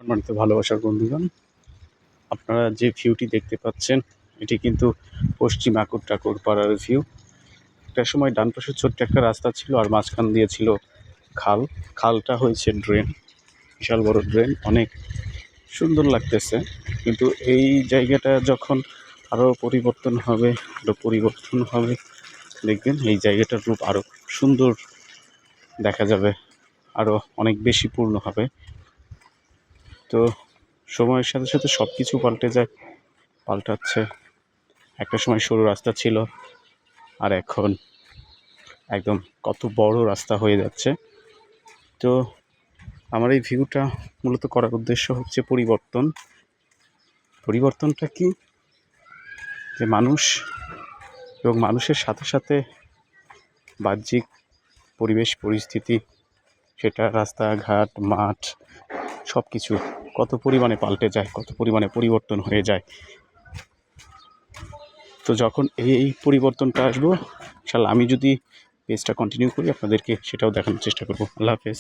সম্মানিত ভালোবাসার বন্ধুগণ, আপনারা যে ভিউটি দেখতে পাচ্ছেন এটি কিন্তু পশ্চিম আকুর পাড়ার ভিউ। একটা সময় ডান পাশে ছোট্ট একটা রাস্তা ছিল আর মাঝখান দিয়ে ছিল খাল। খালটা হয়েছে ড্রেন, বিশাল বড় ড্রেন, অনেক সুন্দর লাগতেছে। কিন্তু এই জায়গাটা যখন আরও পরিবর্তন হবে দেখবেন এই জায়গাটার রূপ আরও সুন্দর দেখা যাবে, আরও অনেক বেশি পূর্ণ হবে। তো সময়ের সাথে সাথে সব কিছু পাল্টাচ্ছে। একটা সময় সরু রাস্তা ছিল আর এখন একদম কত বড় রাস্তা হয়ে যাচ্ছে। তো আমার এই ভিউটা মূলত করার উদ্দেশ্য হচ্ছে পরিবর্তনটা কি, যে মানুষ এবং মানুষের সাথে সাথে বাহ্যিক পরিবেশ পরিস্থিতি, সেটা রাস্তাঘাট মাঠ সব কিছু কত পরিমাণে পাল্টে যায়, কত পরিমাণে পরিবর্তন হয়ে যায়। তো যখন এই পরিবর্তনটা আসবো, ইনশাআল্লাহ আমি যদি পেজটা কন্টিনিউ করি আপনাদেরকে সেটাও দেখানোর চেষ্টা করবো। আল্লাহ হাফেজ।